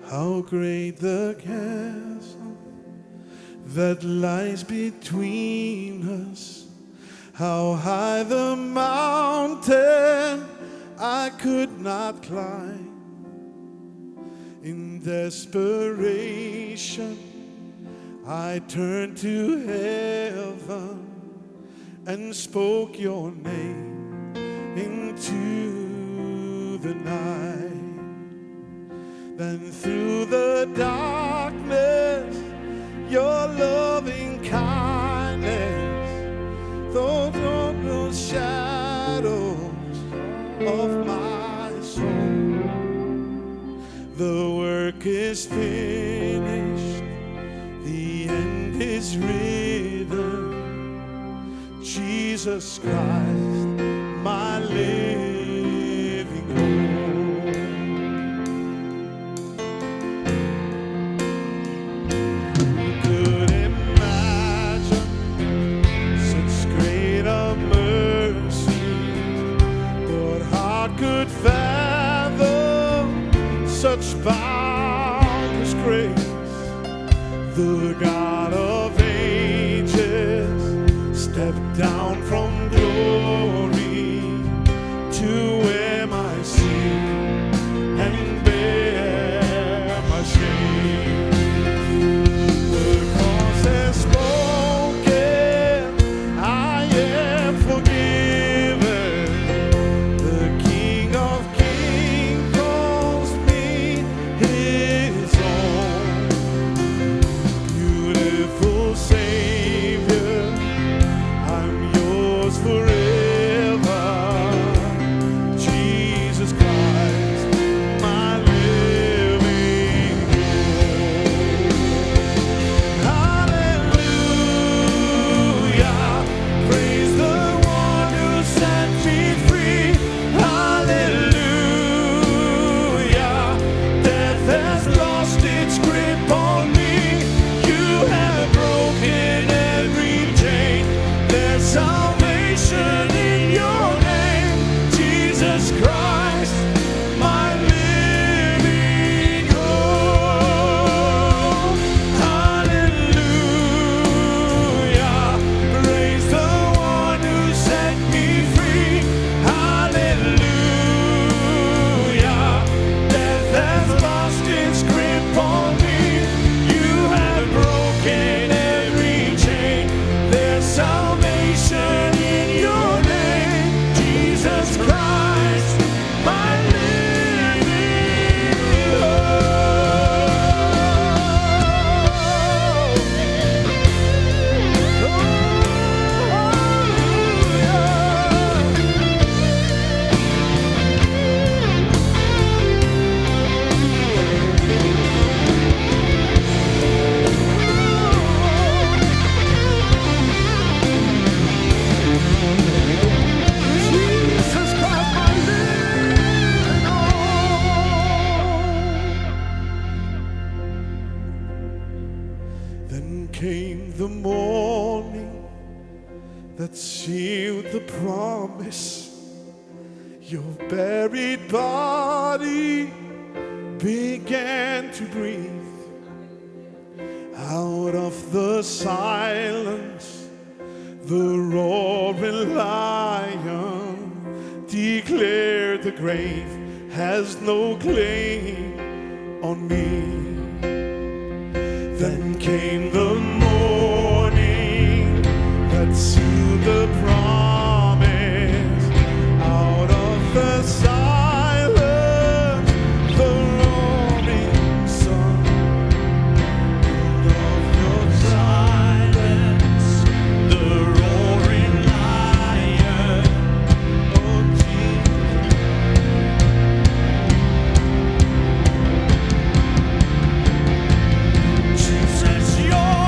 How great the chasm that lies between us. How high the mountain I could not climb. In desperation, I turned to heaven and spoke your name into the night. Then through the darkness, your loving kindness, those shadows of my soul. The work is finished, the end is written. Jesus Christ, my living hope. Could imagine such great a mercy, but heart could fathom such boundless grace. The God of ages stepped down from glory to wear my sin and bear my shame. The cross has spoken, I am forgiven. The King of Kings calls me his own. Beautiful Savior, I'm yours forever. Jesus Christ, my living hope. Hallelujah, praise the one who set me free. Hallelujah, death has lost its grip on me. You have broken every chain. There's salvation in your name, Jesus Christ, my living hope. Hallelujah, praise the one who set me free. Hallelujah, death has lost its grip on me. You have broken every chain. There's salvation in your name, Jesus Christ, my living Jesus Christ, my living hope. Then came the morning that sealed the promise. Your buried body began to breathe. Out of the silence, the roaring lion declared the grave has no claim on me. Then came the morning that sealed the promise. Out of the silence, the roaring sun. Out of your silence, the roaring lion. Oh Jesus, your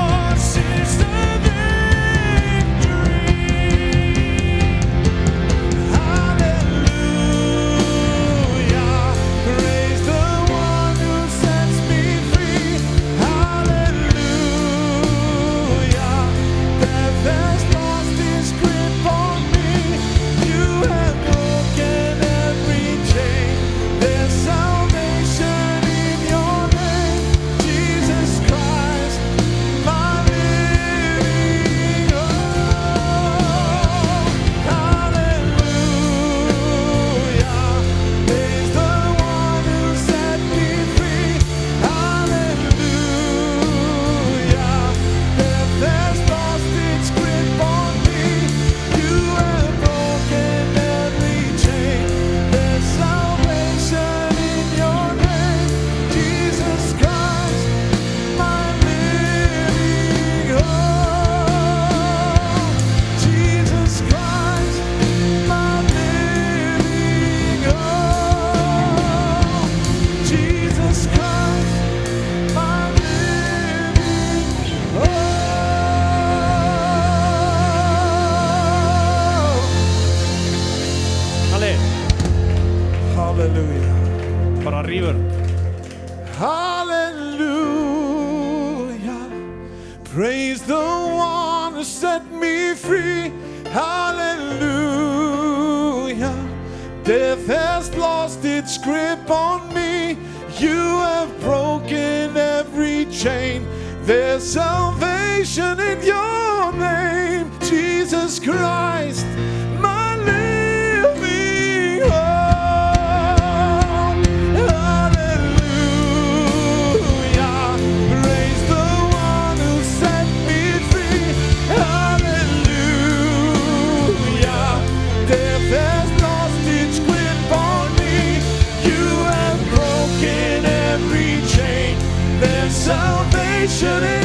Christ, my living hope. Ale, Hallelujah. bara rífur. Hallelujah. Praise the one who set me free. Hallelujah. Death has lost its grip on me. You have broken every chain. There's salvation in your name, Jesus Christ, my living hope. Hallelujah. Praise the one who set me free. Hallelujah. Death has lost its grip on me. You have broken every chain. There's salvation in